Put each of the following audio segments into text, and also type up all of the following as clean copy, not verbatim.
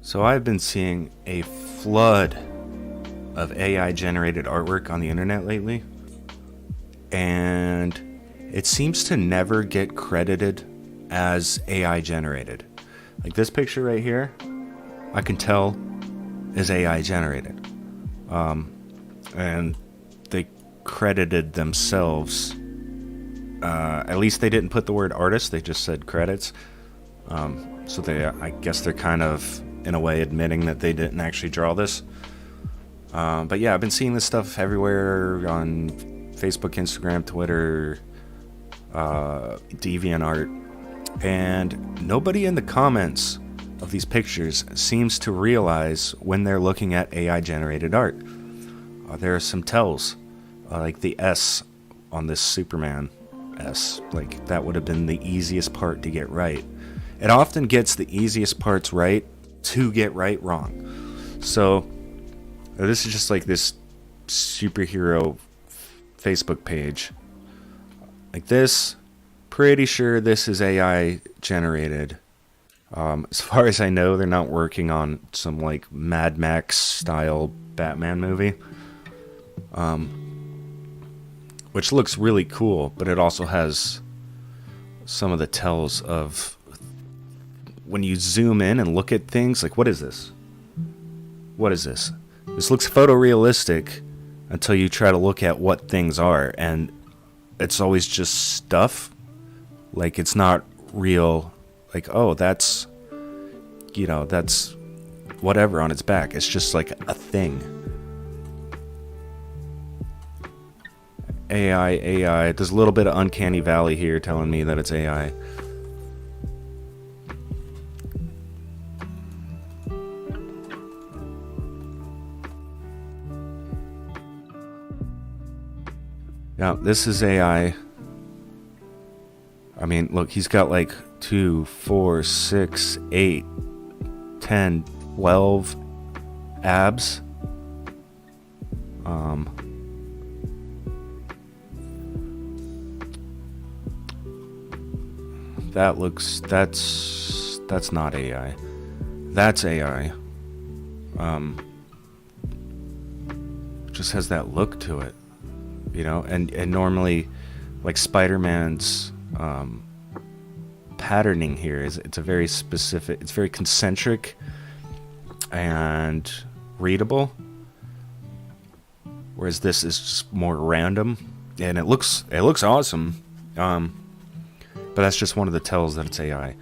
So I've been seeing a flood of AI generated artwork on the internet lately, and it seems to never get credited as AI generated. Like this picture right here, I can tell is AI generated. And they credited themselves. At least they didn't put the word artist, they just said credits. So I guess they're kind of, in a way, admitting that they didn't actually draw this. But yeah, I've been seeing this stuff everywhere on Facebook, Instagram, Twitter, DeviantArt, and nobody in the comments of these pictures seems to realize when they're looking at AI generated art. There are some tells, like the S on this Superman S, like that would have been the easiest part to get right. It often gets the easiest parts right to get right wrong. So this is just like this superhero Facebook page. Like this, pretty sure this is AI generated. As far as I know, they're not working on some like Mad Max style Batman movie. Which looks really cool, but it also has some of the tells of when you zoom in and look at things, like what is this? What is this? This looks photorealistic until you try to look at what things are, and it's always just stuff. Like it's not real, like, oh, that's whatever on its back. It's just like a thing. AI. There's a little bit of uncanny valley here telling me that it's AI. Yeah, this is AI. I mean, look, he's got like 2, 4, 6, 8, 10, 12 abs. That's not AI. That's AI. It just has that look to it, you know. And normally, like Spider-Man's patterning here it's a very specific. It's very concentric and readable. Whereas this is just more random, and it looks awesome. But that's just one of the tells that it's AI.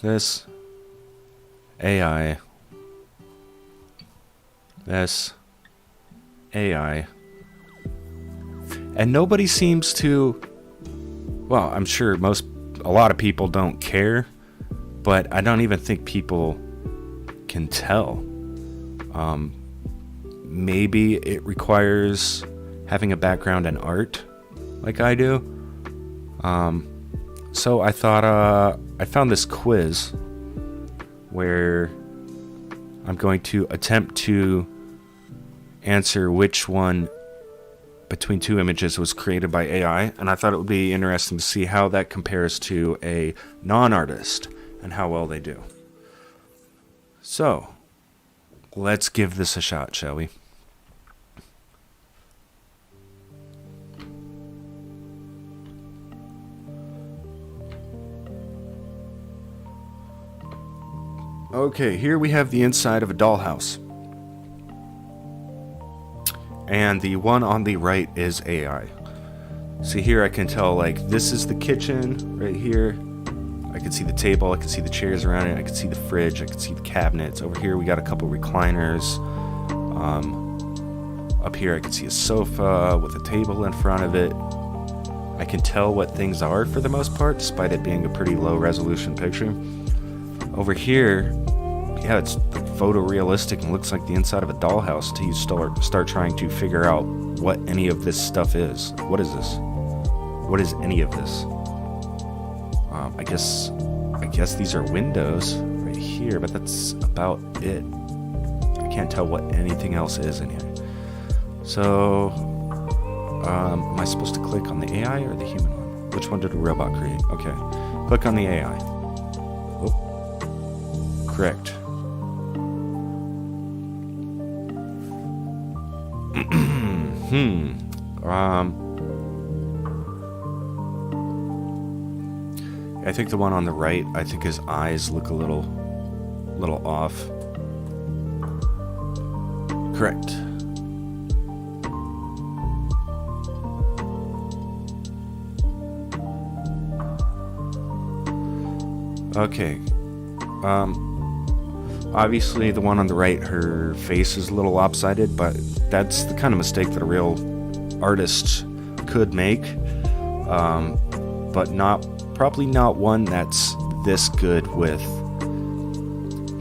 This AI. This AI. And nobody seems to, well, I'm sure a lot of people don't care, but I don't even think people can tell. Maybe it requires having a background in art like I do. So I thought I found this quiz where I'm going to attempt to answer which one between two images was created by AI, and I thought it would be interesting to see how that compares to a non-artist and how well they do. So, let's give this a shot, shall we? Okay, here we have the inside of a dollhouse. And the one on the right is AI. See here I can tell, like, this is the kitchen right here. I can see the table, I can see the chairs around it, I can see the fridge, I can see the cabinets. Over here we got a couple recliners. Up here I can see a sofa with a table in front of it. I can tell what things are for the most part, despite it being a pretty low resolution picture. Over here, yeah, it's photorealistic and looks like the inside of a dollhouse until you start trying to figure out what any of this stuff is. What is this? What is any of this? I guess these are windows right here, but that's about it. I can't tell what anything else is in here. So, am I supposed to click on the AI or the human one? Which one did a robot create? Okay, click on the AI. Oh. Correct. I think the one on the right, I think his eyes look a little off. Correct. Okay. Obviously the one on the right, her face is a little lopsided, but that's the kind of mistake that a real artist could make. But probably not one that's this good with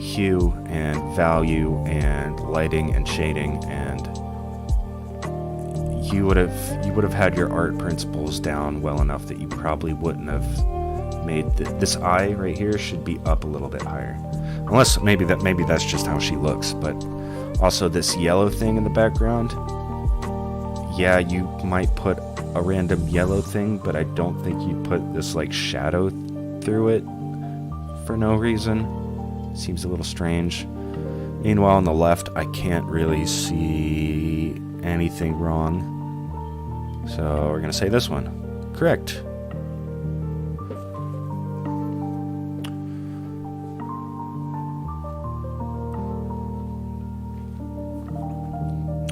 hue and value and lighting and shading, and you would have had your art principles down well enough that you probably wouldn't have made this eye right here should be up a little bit higher, unless maybe that's just how she looks. But also this yellow thing in the background, yeah, you might put a random yellow thing, but I don't think you'd put this like shadow through it for no reason. Seems a little strange. Meanwhile, on the left, I can't really see anything wrong, so we're gonna say this one. Correct.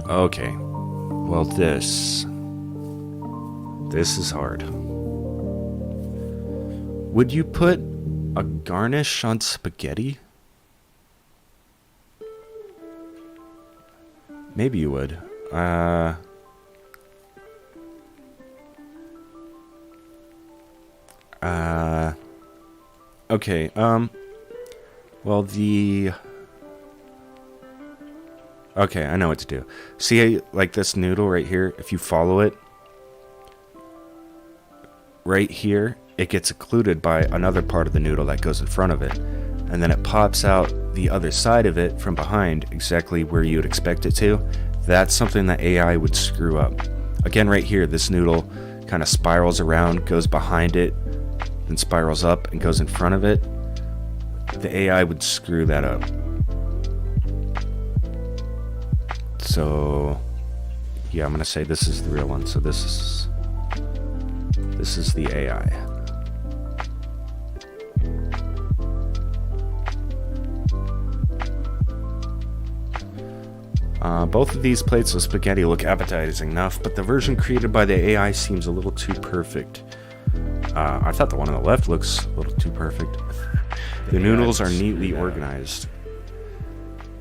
Okay, well this is hard. Would you put a garnish on spaghetti? Maybe you would. Okay, well okay, I know what to do. See, like this noodle right here, if you follow it, right here, it gets occluded by another part of the noodle that goes in front of it. And then it pops out the other side of it from behind, exactly where you would expect it to. That's something that AI would screw up. Again, right here, this noodle kind of spirals around, goes behind it, then spirals up and goes in front of it. The AI would screw that up. So, yeah, I'm gonna say this is the real one. So this is the AI. Both of these plates of spaghetti look appetizing enough, but the version created by the AI seems a little too perfect. I thought the one on the left looks a little too perfect. The noodles are neatly organized.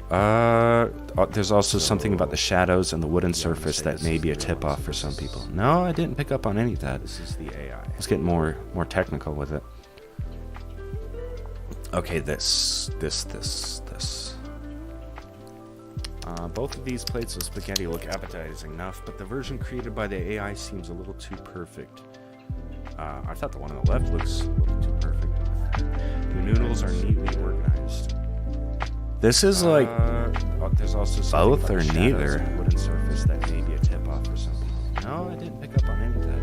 There's also something about the shadows and the wooden surface that may be a tip-off for some people. No, I didn't pick up on any of that. This is the AI. Let's get more technical with it. Okay, this. Both of these plates of spaghetti look appetizing enough, but the version created by the AI seems a little too perfect. I thought the one on the left looks a little too perfect. The noodles are neatly organized. This is like there's also both or neither. Wooden surface that may be a tip off for some people. No, I didn't pick up on any of that.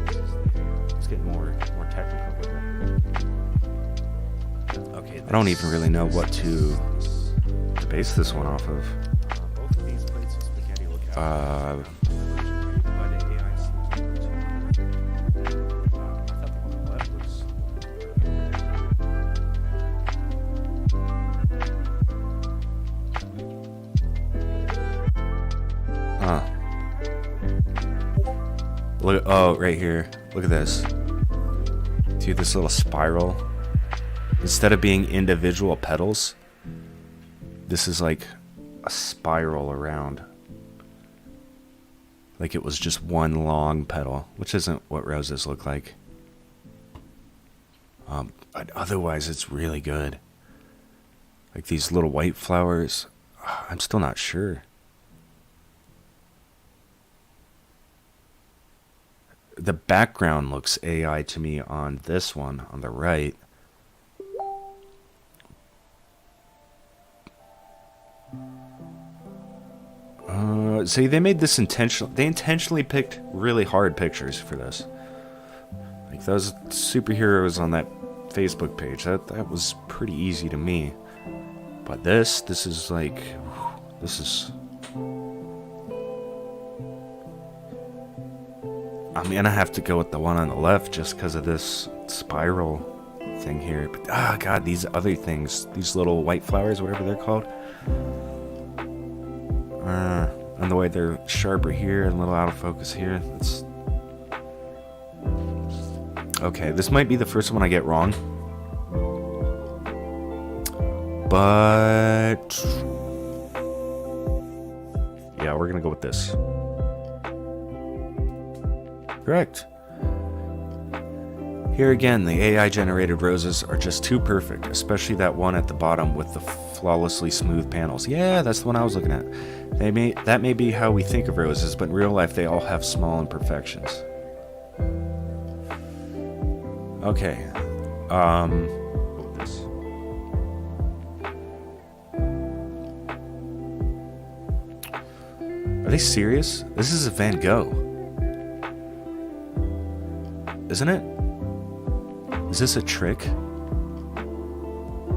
Let's get more technical with it. Okay, I don't even really know what to base this one off of. Both of these plates of spaghetti look Look, oh, right here. Look at this. See this little spiral? Instead of being individual petals, this is like a spiral around. Like it was just one long petal, which isn't what roses look like. But otherwise, it's really good. Like these little white flowers, I'm still not sure. The background looks AI to me on this one on the right. See, they made this intentional. They intentionally picked really hard pictures for this. Like those superheroes on that Facebook page. That was pretty easy to me. But this is like, this is... I'm gonna have to go with the one on the left just because of this spiral thing here. But, God, these other things, these little white flowers, whatever they're called. And the way they're sharper here and a little out of focus here. It's... Okay, this might be the first one I get wrong. But... yeah, we're gonna go with this. Correct. Here again, the AI-generated roses are just too perfect, especially that one at the bottom with the flawlessly smooth panels. Yeah, that's the one I was looking at. That may be how we think of roses, but in real life they all have small imperfections. Okay. This. Are they serious? This is a Van Gogh. Isn't it? Is this a trick?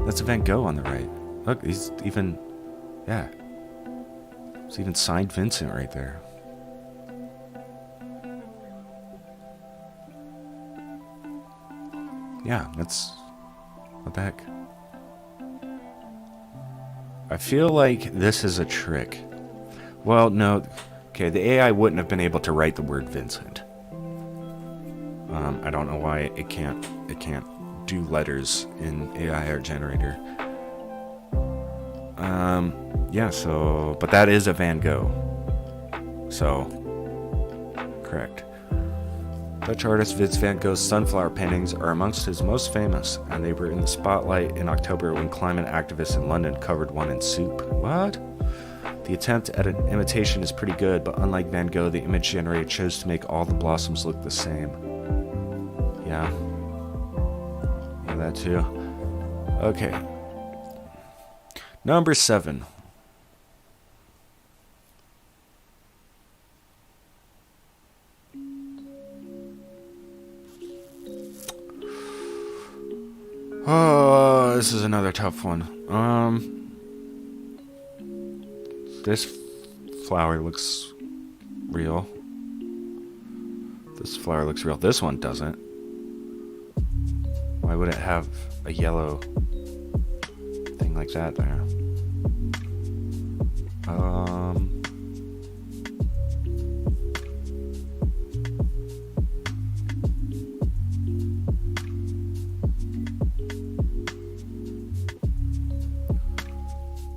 That's a Van Gogh on the right. Look, he's even... yeah. It's even signed Vincent right there. Yeah, that's... what the heck? I feel like this is a trick. Well, no. Okay, the AI wouldn't have been able to write the word Vincent. I don't know why it can't do letters in AI art generator. Yeah, so... but that is a Van Gogh. So... correct. Dutch artist Vince van Gogh's sunflower paintings are amongst his most famous, and they were in the spotlight in October when climate activists in London covered one in soup. What? The attempt at an imitation is pretty good, but unlike Van Gogh, the image generator chose to make all the blossoms look the same. Yeah. Yeah, that too. Okay. Number 7. Oh, this is another tough one. This flower looks real. This flower looks real. This one doesn't. Why would it have a yellow thing like that there?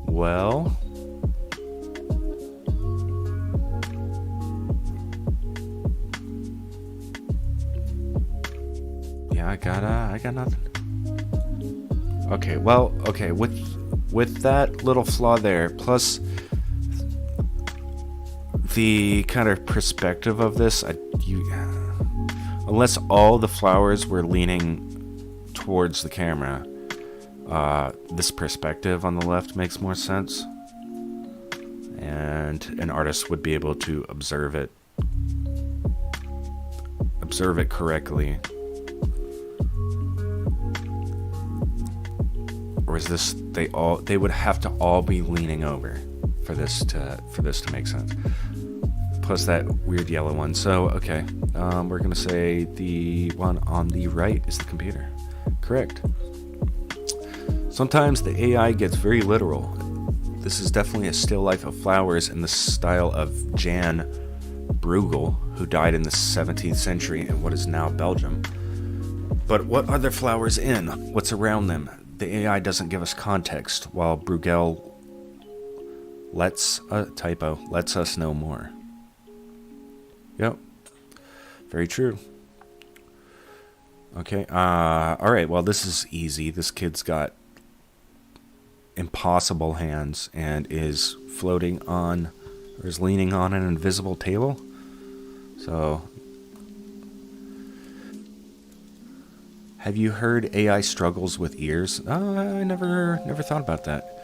Well, yeah, I got nothing. Okay, well, okay, with that little flaw there, plus the kind of perspective of this, unless all the flowers were leaning towards the camera, this perspective on the left makes more sense, and an artist would be able to observe it correctly. Or is this they would have to all be leaning over for this to make sense? Plus that weird yellow one. So okay, we're gonna say the one on the right is the computer. Correct. Sometimes the AI gets very literal. This is definitely a still life of flowers in the style of Jan Bruegel, who died in the 17th century in what is now Belgium. But what are the flowers in? What's around them? The AI doesn't give us context, while Bruegel lets us know more. Yep. Very true. Okay, alright, well this is easy. This kid's got impossible hands and is floating on, or is leaning on an invisible table. So, have you heard AI struggles with ears? I never thought about that.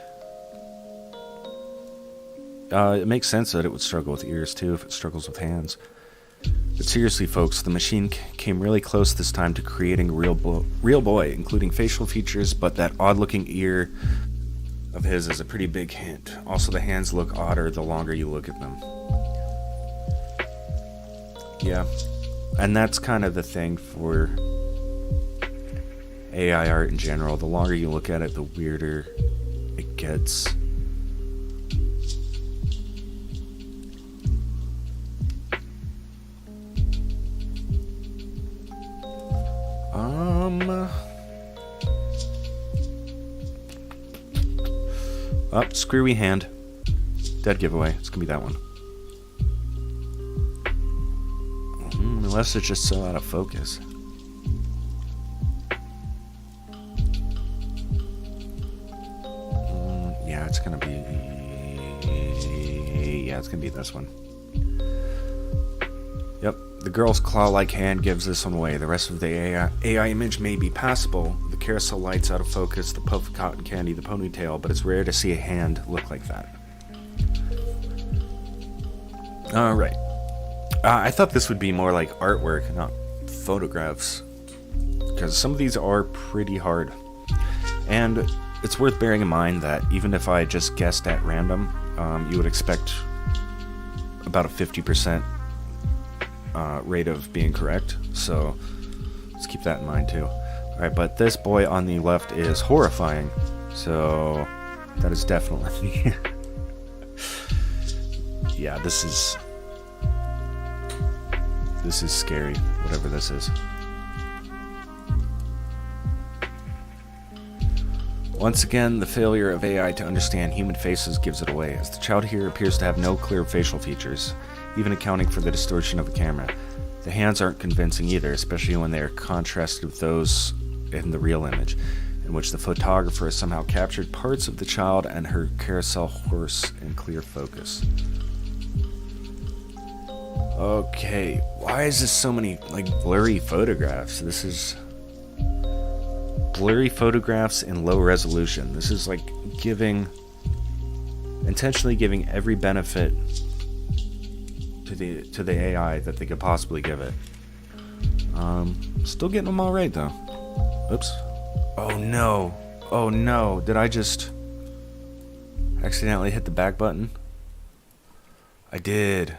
It makes sense that it would struggle with ears too if it struggles with hands. But seriously, folks, the machine came really close this time to creating a real boy, including facial features, but that odd-looking ear of his is a pretty big hint. Also, the hands look odder the longer you look at them. Yeah, and that's kind of the thing for AI art in general. The longer you look at it, the weirder it gets. Oh, screwy hand. Dead giveaway. It's gonna be that one. Unless it's just so out of focus. Yeah, it's gonna be. Yeah, it's gonna be this one. Yep, the girl's claw-like hand gives this one away. The rest of the AI image may be passable. The carousel lights out of focus, the puff of cotton candy, the ponytail, but it's rare to see a hand look like that. Alright. I thought this would be more like artwork, not photographs, because some of these are pretty hard. And it's worth bearing in mind that even if I just guessed at random, you would expect about a 50% rate of being correct, so let's keep that in mind too. Alright, but this boy on the left is horrifying, so that is definitely yeah, this is scary, whatever this is. Once again, the failure of AI to understand human faces gives it away, as the child here appears to have no clear facial features, even accounting for the distortion of the camera. The hands aren't convincing either, especially when they are contrasted with those in the real image, in which the photographer has somehow captured parts of the child and her carousel horse in clear focus. Okay, why is this so many, like, blurry photographs? This is blurry photographs in low resolution. This is like intentionally giving every benefit to the AI that they could possibly give it. Still getting them all right though. Oops. Oh no, did I just accidentally hit the back button? I did.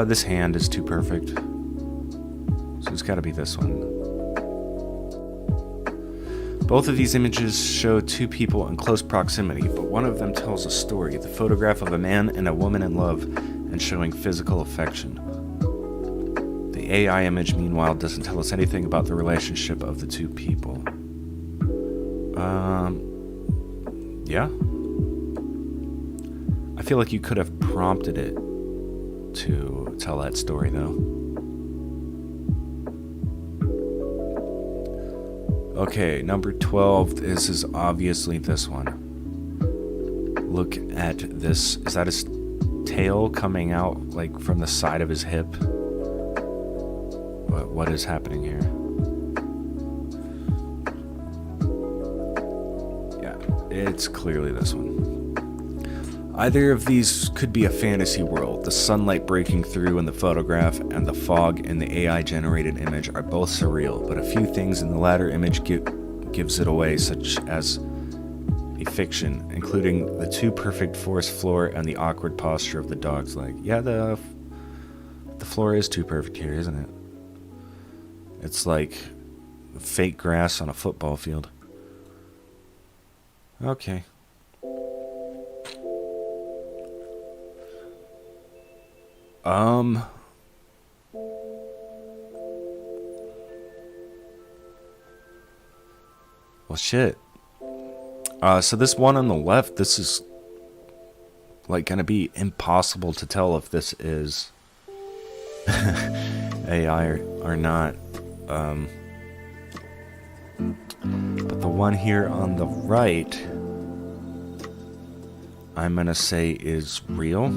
This hand is too perfect, so it's got to be this one. Both of these images show two people in close proximity, but one of them tells a story, the photograph of a man and a woman in love and showing physical affection. The AI image, meanwhile, doesn't tell us anything about the relationship of the two people. Yeah. I feel like you could have prompted it to tell that story, though. Okay, number 12. This is obviously this one. Look at this. Is that his tail coming out, like, from the side of his hip? What is happening here? Yeah, it's clearly this one. Either of these could be a fantasy world. The sunlight breaking through in the photograph and the fog in the AI-generated image are both surreal, but a few things in the latter image gives it away, such as a fiction, including the too perfect forest floor and the awkward posture of the dog's leg. Yeah, the floor is too perfect here, isn't it? It's like fake grass on a football field. Okay. Well, shit. So this one on the left, this is like gonna be impossible to tell if this is AI or not. But the one here on the right, I'm gonna say is real.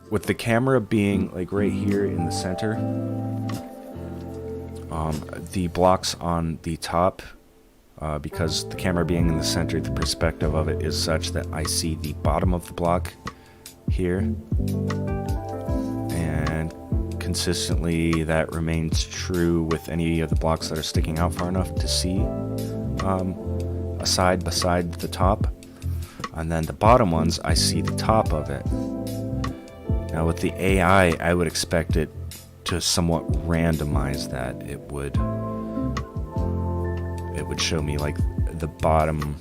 With the camera being like right here in the center, the blocks on the top, because the camera being in the center, the perspective of it is such that I see the bottom of the block here, and consistently that remains true with any of the blocks that are sticking out far enough to see a side beside the top. And then the bottom ones, I see the top of it. Now with the AI, I would expect it to somewhat randomize that. It would show me like the bottom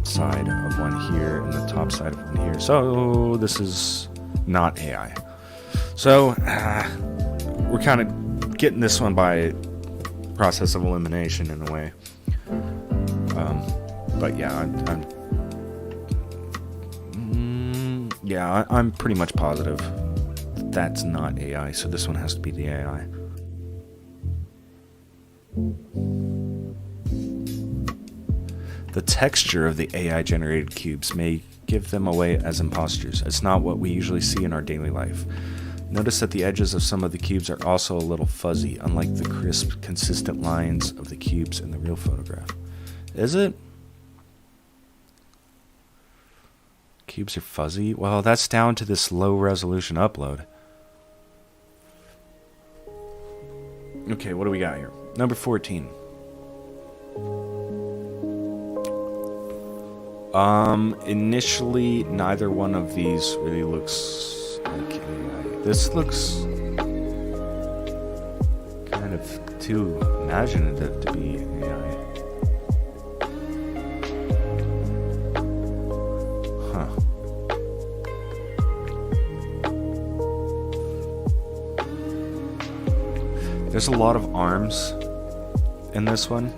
side of one here and the top side of one here. So this is not AI. So we're kind of getting this one by process of elimination in a way. But yeah, I'm pretty much positive that's not AI, so this one has to be the AI. The texture of the AI-generated cubes may give them away as imposters. It's not what we usually see in our daily life. Notice that the edges of some of the cubes are also a little fuzzy, unlike the crisp, consistent lines of the cubes in the real photograph. Is it? Cubes are fuzzy? Well, that's down to this low-resolution upload. Okay, what do we got here? Number 14. Initially, neither one of these really looks like AI. This looks kind of too imaginative to be AI. Huh. There's a lot of arms in this one.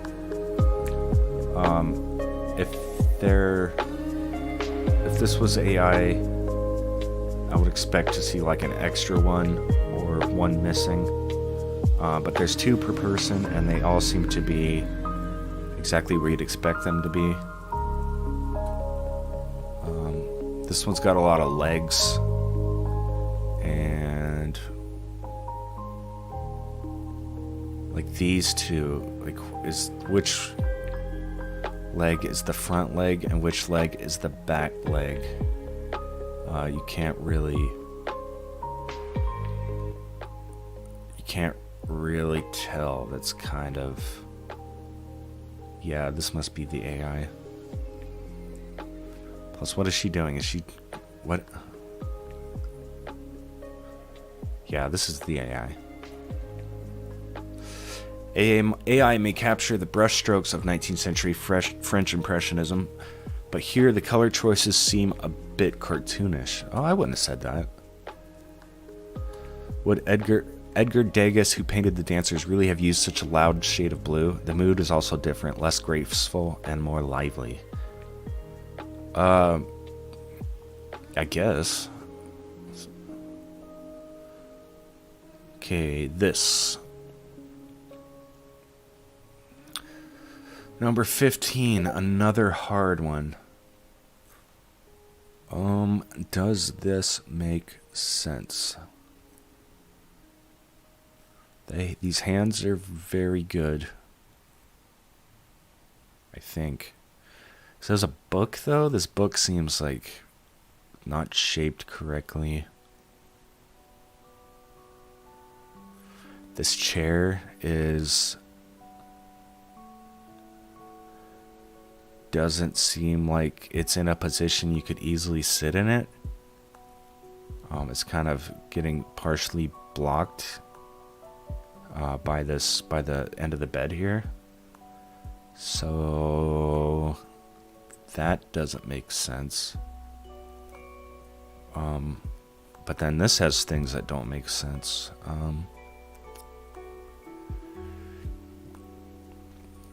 If this was AI, I would expect to see like an extra one or one missing. But there's two per person, and they all seem to be exactly where you'd expect them to be. This one's got a lot of legs, and like these two, like which leg is the front leg and which leg is the back leg? You can't really tell. That's kind of, yeah, this must be the AI. Plus, what is she doing? Is she, what? Yeah, this is the AI. AI may capture the brushstrokes of 19th century French Impressionism, but here the color choices seem a bit cartoonish. Oh, I wouldn't have said that. Would Edgar Degas, who painted the dancers, really have used such a loud shade of blue? The mood is also different, less graceful and more lively. I guess. Okay, this. Number 15, another hard one. Does this make sense? These hands are very good, I think. So there's a book, though. This book seems like not shaped correctly. This chair doesn't seem like it's in a position you could easily sit in it. It's kind of getting partially blocked by the end of the bed here. So that doesn't make sense. But then this has things that don't make sense.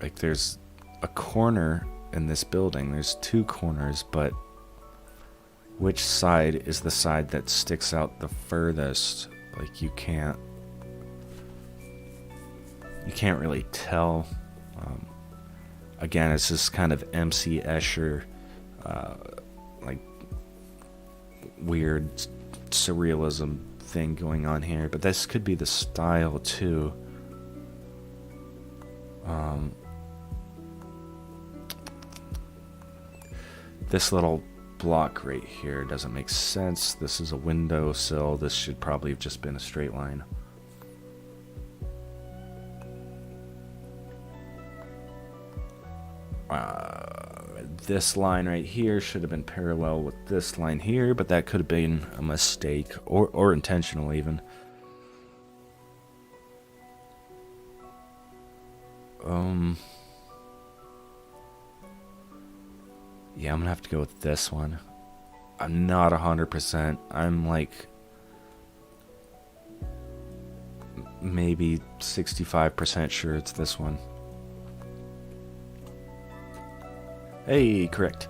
Like there's a corner in this building. There's two corners, but Which side is the side that sticks out the furthest? Like you can't really tell. Again, it's this kind of MC Escher, like weird surrealism thing going on here, but this could be the style too. This little block right here doesn't make sense. This is a windowsill. This should probably have just been a straight line. This line right here should have been parallel with this line here, but that could have been a mistake or intentional even. Yeah, I'm gonna have to go with this one. I'm not 100%. I'm like maybe 65% sure it's this one. Hey, correct.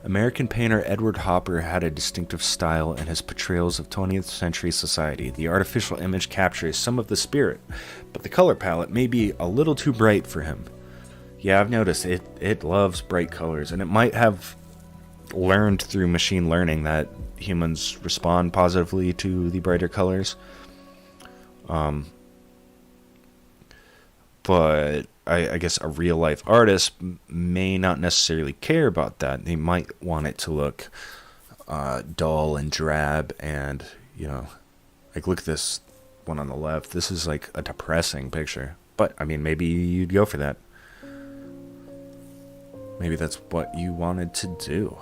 American painter Edward Hopper had a distinctive style in his portrayals of 20th century society. The artificial image captures some of the spirit, but the color palette may be a little too bright for him. Yeah, I've noticed it loves bright colors, and it might have learned through machine learning that humans respond positively to the brighter colors. But I guess a real life artist may not necessarily care about that. They might want it to look dull and drab, and like look at this one on the left. This is like a depressing picture, but I mean, maybe you'd go for that. Maybe that's what you wanted to do.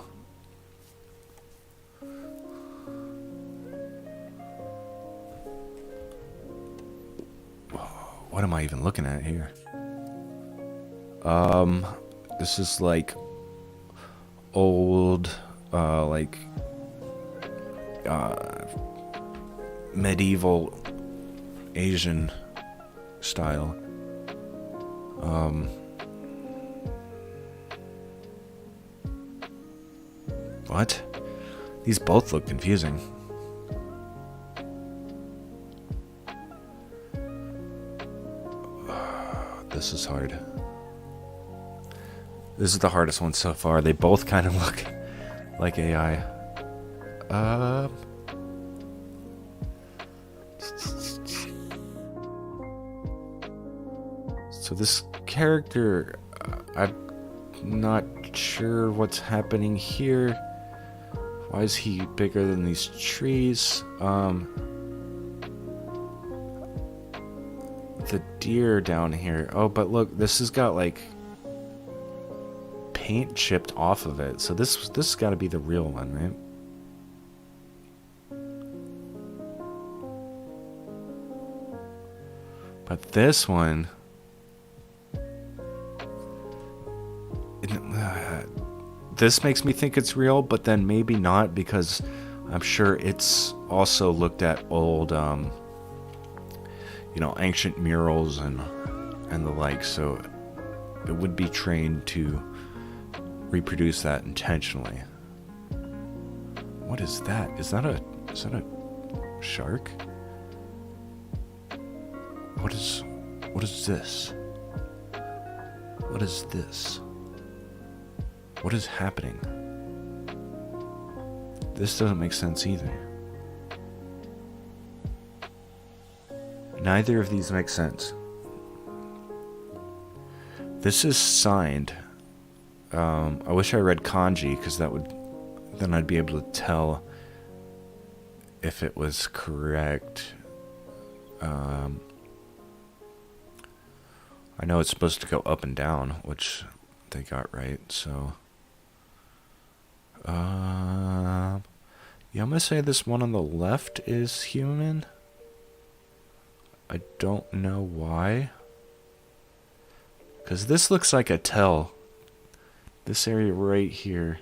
What am I even looking at here? This is like old, medieval Asian style. What? These both look confusing. This is hard. This is the hardest one so far. They both kind of look like AI. So this character, I'm not sure what's happening here. Why is he bigger than these trees? The deer down here. Oh, but look, this has got like paint chipped off of it. So this has got to be the real one, right? But this one, this makes me think it's real, but then maybe not, because I'm sure it's also looked at old, ancient murals and the like, so it would be trained to reproduce that intentionally. What is that? Is that a shark? What is this? What is this? What is happening? This doesn't make sense either. Neither of these make sense. This is signed. I wish I read kanji, because then I'd be able to tell if it was correct. I know it's supposed to go up and down, which they got right, so yeah, I'm gonna say this one on the left is human. I don't know why, because this looks like a tell. This area right here,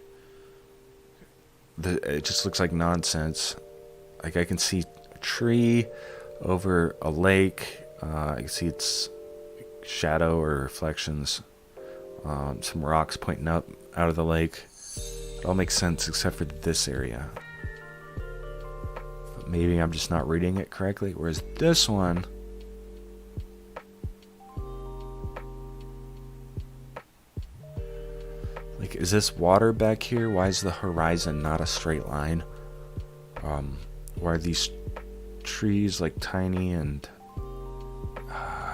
it just looks like nonsense. Like, I can see a tree over a lake. I can see its shadow or reflections. Some rocks pointing up out of the lake. It all makes sense except for this area. But maybe I'm just not reading it correctly. Whereas this one... Like, is this water back here? Why is the horizon not a straight line? Why are these trees like tiny and...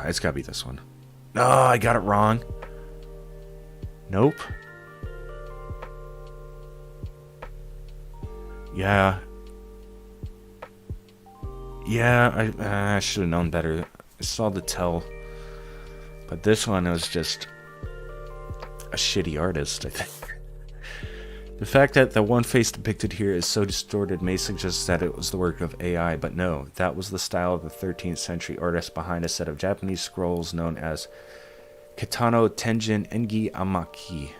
it's gotta be this one. No, I got it wrong. Nope. Yeah. Yeah, I should have known better. I saw the tell. But this one was just a shitty artist, I think. The fact that the one face depicted here is so distorted may suggest that it was the work of AI, but no, that was the style of the 13th century artist behind a set of Japanese scrolls known as Kitano Tenjin Engi Amaki.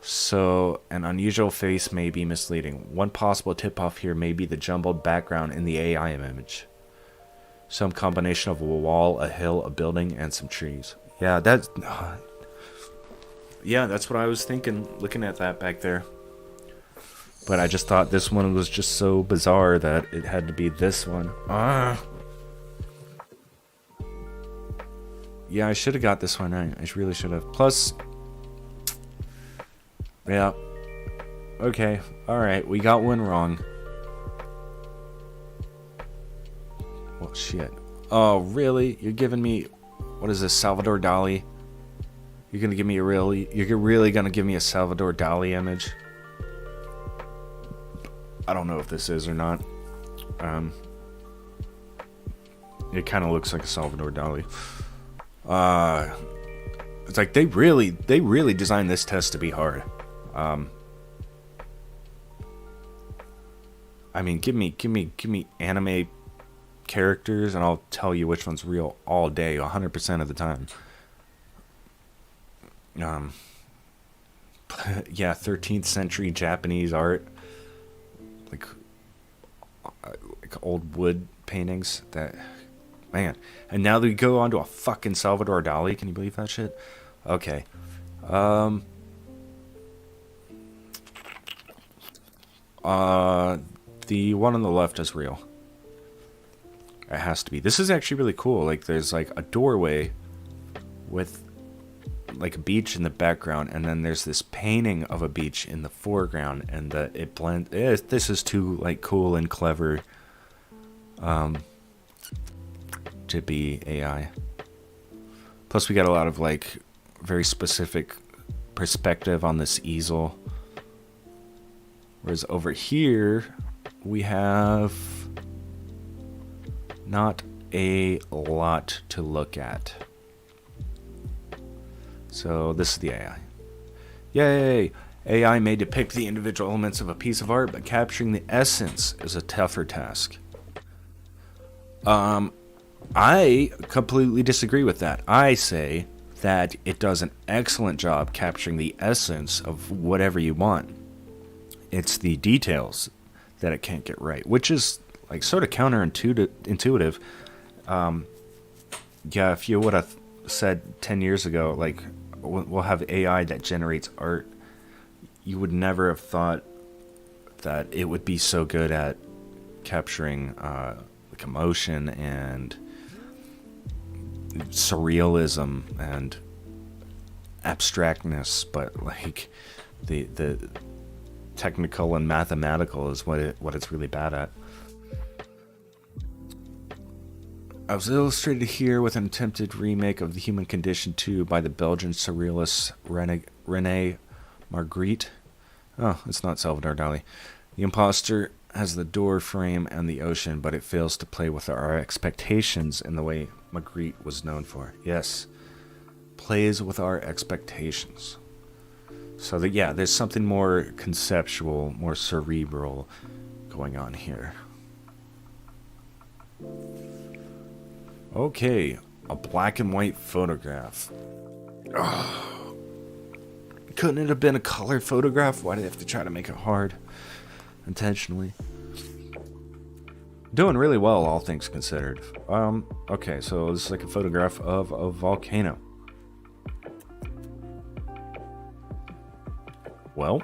So, an unusual face may be misleading. One possible tip-off here may be the jumbled background in the AI image. Some combination of a wall, a hill, a building, and some trees. Yeah, that's... yeah, that's what I was thinking, looking at that back there. But I just thought this one was just so bizarre that it had to be this one. Yeah, I should have got this one right. I really should have. Plus... yeah. Okay. Alright, we got one wrong. Well, shit. Oh, really? You're giving me... what is this, Salvador Dali? You're gonna give me a really... you're really gonna give me a Salvador Dali image? I don't know if this is or not. It kind of looks like a Salvador Dali. It's like they really designed this test to be hard. I mean, give me anime characters and I'll tell you which one's real all day, 100% of the time. Yeah, 13th century Japanese art, like old wood paintings. That, man. And now we go on to a fucking Salvador Dali. Can you believe that shit? Okay. The one on the left is real. It has to be. This is actually really cool. Like, there's like a doorway with like a beach in the background, and then there's this painting of a beach in the foreground, and it blends. This is too like cool and clever to be AI. Plus, we got a lot of like very specific perspective on this easel. Whereas over here, we have not a lot to look at. So this is the AI. Yay! AI may depict the individual elements of a piece of art, but capturing the essence is a tougher task. I completely disagree with that. I say that it does an excellent job capturing the essence of whatever you want. It's the details that it can't get right, which is like sort of counterintuitive. Yeah, if you would have said 10 years ago, like, we'll have AI that generates art, you would never have thought that it would be so good at capturing like emotion and surrealism and abstractness, but like the technical and mathematical is what it's really bad at. I was illustrated here with an attempted remake of The Human Condition 2 by the Belgian surrealist René Magritte. Oh, it's not Salvador Dali. The imposter has the door frame and the ocean, but it fails to play with our expectations in the way Magritte was known for. Yes, plays with our expectations. So that, yeah, there's something more conceptual, more cerebral going on here. Okay, a black and white photograph. Oh, couldn't it have been a color photograph? Why do they have to try to make it hard? Intentionally. Doing really well, all things considered. Okay, so this is like a photograph of a volcano. Well,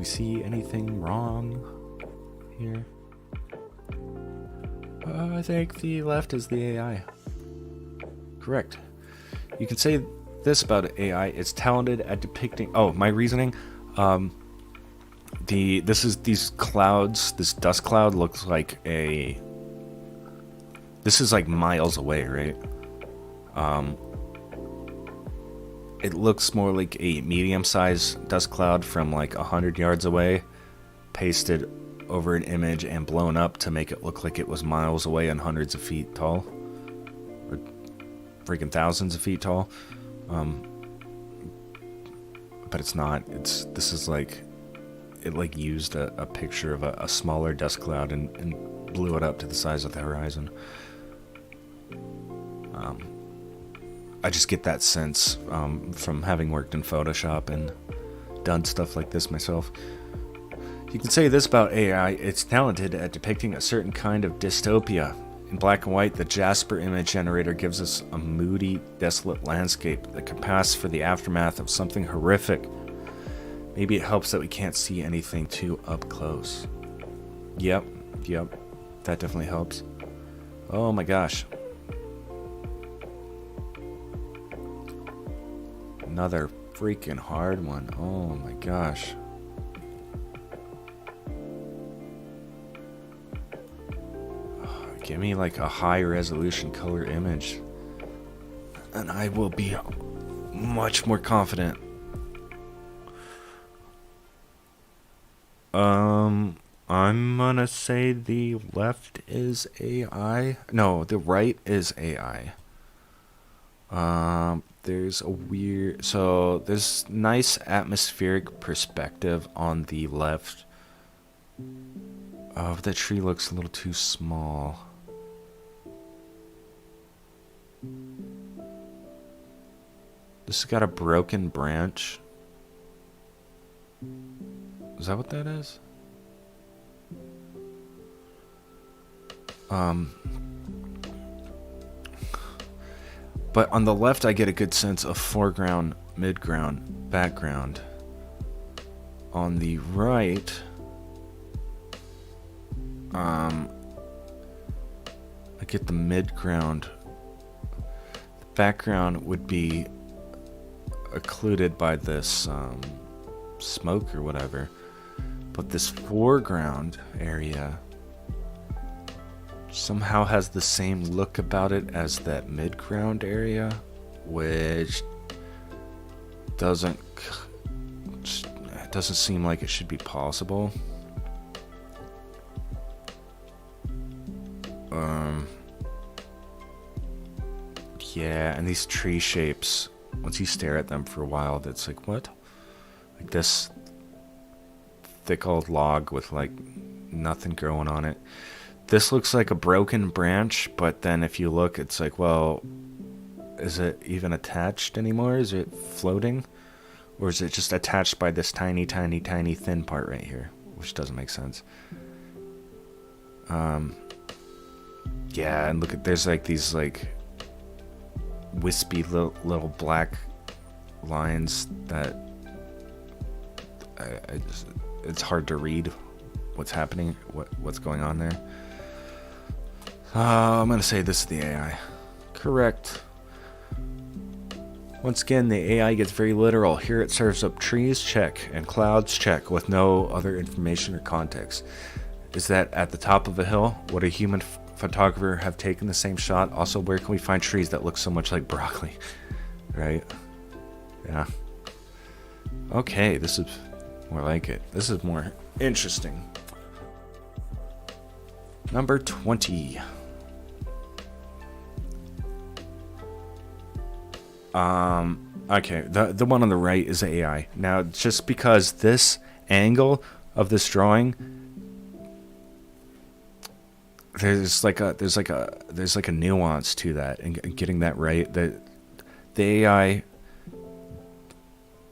we see anything wrong here? I think the left is the AI. Correct. You can say this about AI: it's talented at depicting. Oh, my reasoning. These clouds. This dust cloud looks like a. This is like miles away, right? It looks more like a medium-sized dust cloud from like 100 yards away, pasted over an image and blown up to make it look like it was miles away and hundreds of feet tall, or freaking thousands of feet tall. But it's not. This is like, it like used a picture of a smaller dust cloud and blew it up to the size of the horizon. I just get that sense from having worked in Photoshop and done stuff like this myself. You can say this about AI: it's talented at depicting a certain kind of dystopia. In black and white, the Jasper image generator gives us a moody, desolate landscape that can pass for the aftermath of something horrific. Maybe it helps that we can't see anything too up close. Yep, that definitely helps. Oh my gosh. Another freaking hard one. Oh my gosh. Give me like a high resolution color image and I will be much more confident. I'm gonna say the left is AI. No, the right is AI. There's nice atmospheric perspective on the left. Oh, the tree looks a little too small. This has got a broken branch. Is that what that is? But on the left, I get a good sense of foreground, midground, background. On the right, I get the midground. The background would be occluded by this smoke or whatever. But this foreground area somehow has the same look about it as that midground area, which doesn't seem like it should be possible. Yeah, and these tree shapes, once you stare at them for a while, that's like, what? Like this thick old log with like nothing growing on it. This looks like a broken branch, but then if you look, it's like, well, is it even attached anymore? Is it floating? Or is it just attached by this tiny, tiny, tiny thin part right here? Which doesn't make sense. Yeah, and look at, there's like these like wispy little black lines that it's hard to read what's happening, what's going on there. I'm gonna say this is the AI. Correct. Once again, the AI gets very literal. Here it serves up trees, check, and clouds, check, with no other information or context. Is that at the top of a hill? Would a human photographer have taken the same shot? Also, where can we find trees that look so much like broccoli? Right? Yeah. Okay, this is more like it. This is more interesting. Number 20. Okay, the one on the right is AI. Now, just because this angle of this drawing, there's like a nuance to that, and getting that right. The AI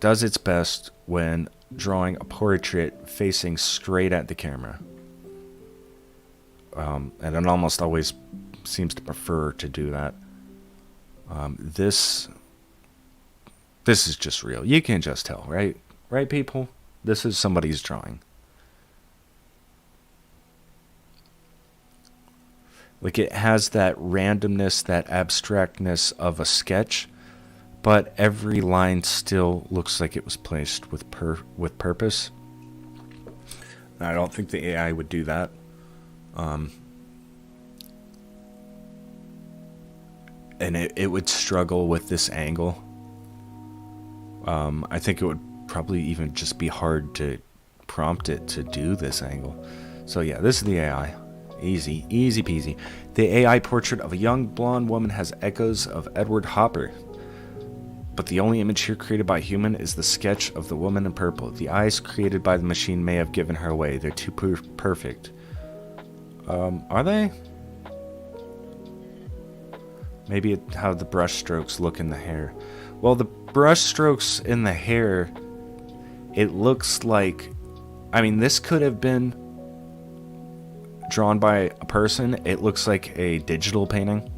does its best when drawing a portrait facing straight at the camera, and it almost always seems to prefer to do that. This is just real. You can just tell, right? Right, people? This is somebody's drawing. Like, it has that randomness, that abstractness of a sketch, but every line still looks like it was placed with purpose. I don't think the AI would do that. And it would struggle with this angle. I think it would probably even just be hard to prompt it to do this angle. So yeah, this is the AI. Easy peasy. The AI portrait of a young blonde woman has echoes of Edward Hopper. But the only image here created by a human is the sketch of the woman in purple. The eyes created by the machine may have given her away. They're too perfect. Are they? Maybe how the brush strokes look in the hair. Well, the brush strokes in the hair, it looks like... I mean, this could have been drawn by a person. It looks like a digital painting.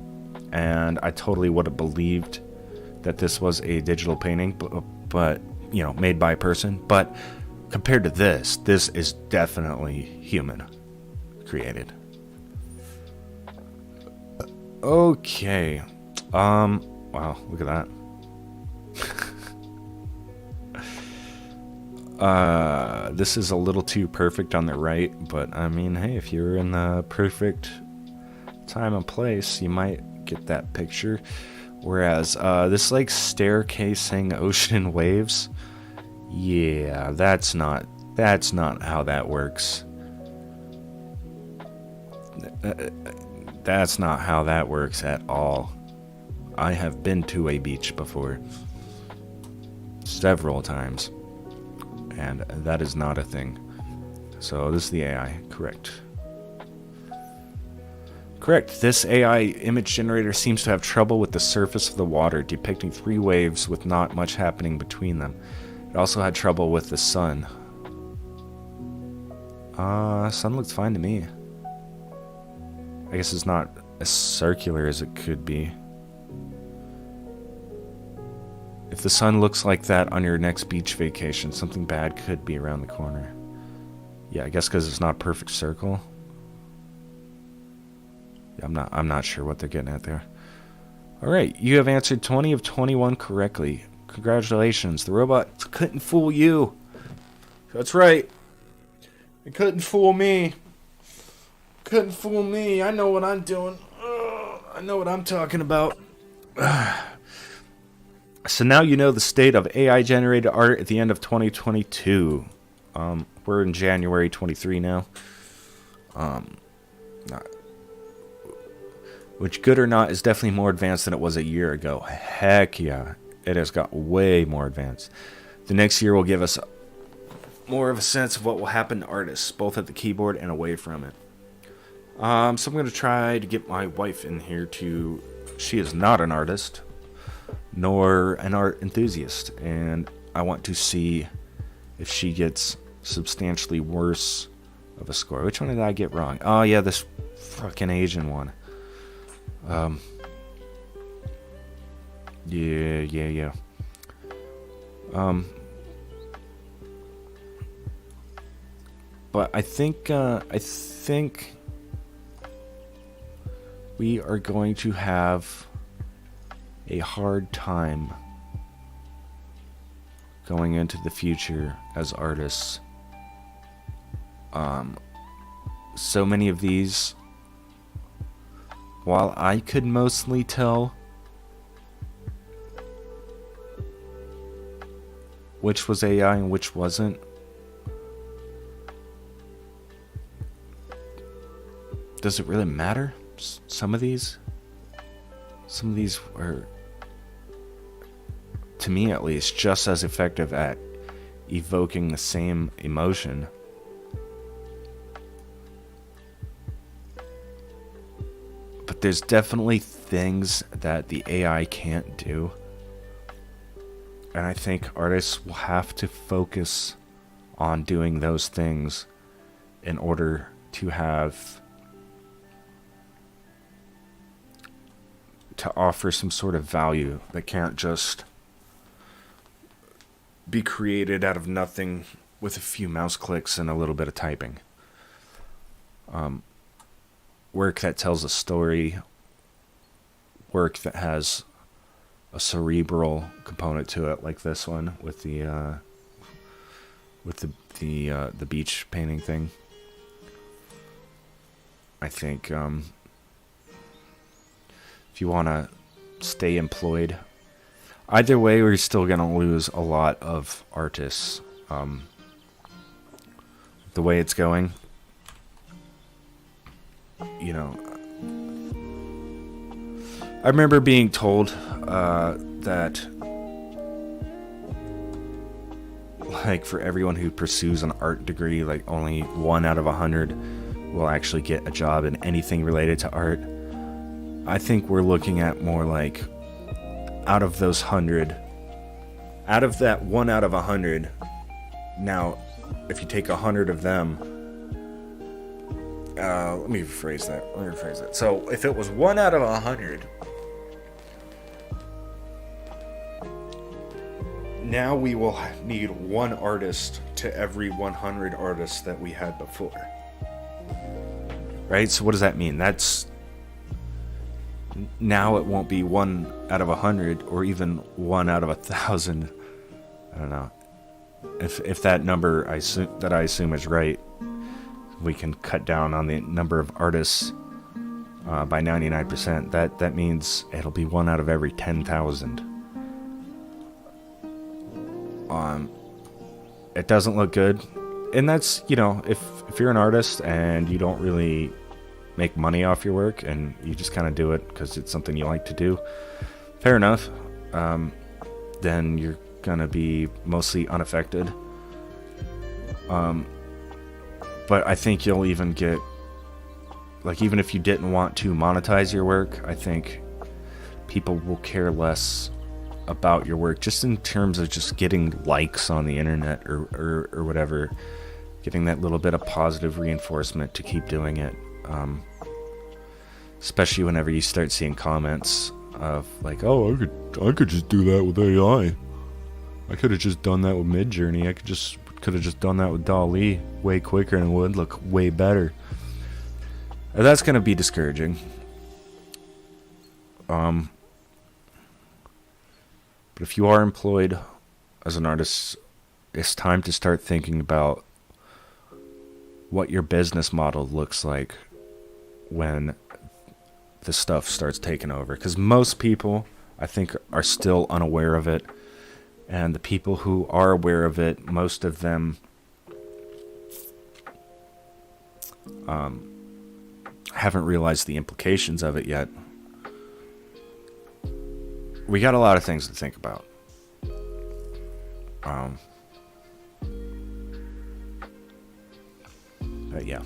And I totally would have believed that this was a digital painting, but you know, made by a person. But compared to this is definitely human created. Okay. Wow, look at that. This is a little too perfect on the right, but I mean, hey, if you're in the perfect time and place, you might get that picture. Whereas this like staircasing ocean waves, yeah, that's not how that works. That's not how that works at all. I have been to a beach before, several times, and that is not a thing. So this is the AI, correct. Correct. This AI image generator seems to have trouble with the surface of the water, depicting 3 waves with not much happening between them. It also had trouble with the sun. Sun looks fine to me. I guess it's not as circular as it could be. If the sun looks like that on your next beach vacation, something bad could be around the corner. Yeah, I guess because it's not a perfect circle. I'm not sure what they're getting at there. Alright, you have answered 20 of 21 correctly. Congratulations, the robot couldn't fool you. That's right. It couldn't fool me. Couldn't fool me. I know what I'm doing. I know what I'm talking about. So now you know the state of AI-generated art at the end of 2022. We're in January 23 now. Which, good or not, is definitely more advanced than it was a year ago. Heck yeah. It has got way more advanced. The next year will give us more of a sense of what will happen to artists, both at the keyboard and away from it. So I'm going to try to get my wife in here to... She is not an artist, nor an art enthusiast. And I want to see if she gets substantially worse of a score. Which one did I get wrong? Oh, yeah, this fucking Asian one. Yeah. But I think we are going to have a hard time going into the future as artists. So many of these, while I could mostly tell which was AI and which wasn't, does it really matter? Some of these were, to me at least, just as effective at evoking the same emotion. But there's definitely things that the AI can't do. And I think artists will have to focus on doing those things in order to offer some sort of value that can't just be created out of nothing with a few mouse clicks and a little bit of typing. Work that tells a story, work that has a cerebral component to it, like this one with the beach painting thing. I think if you want to stay employed, either way, we're still gonna lose a lot of artists. The way it's going, you know, I remember being told that, like, for everyone who pursues an art degree, like, only 1 out of 100 will actually get a job in anything related to art. I think we're looking at more like, out of those 100, out of that 1 out of 100, now, if you take 100 of them, let me rephrase that. So, if it was 1 out of 100, now we will need 1 artist to every 100 artists that we had before. Right? So what does that mean? That's... Now it won't be 1 out of 100 or even 1 out of 1,000. I don't know. If that number I assume is right, we can cut down on the number of artists by 99%. That means it'll be 1 out of every 10,000. It doesn't look good, and that's, you know, if you're an artist and you don't really make money off your work and you just kind of do it because it's something you like to do, fair enough. Then you're gonna be mostly unaffected. But I think you'll even get, like, even if you didn't want to monetize your work, I think people will care less about your work, just in terms of just getting likes on the internet or whatever, getting that little bit of positive reinforcement to keep doing it. Especially whenever you start seeing comments of like, oh, I could just do that with AI. I could have just done that with Midjourney. I could have just done that with dall-e way quicker and it would look way better. And that's going to be discouraging. But if you are employed as an artist, it's time to start thinking about what your business model looks like when this stuff starts taking over. Because most people, I think, are still unaware of it. And the people who are aware of it, most of them haven't realized the implications of it yet. We got a lot of things to think about. But yeah.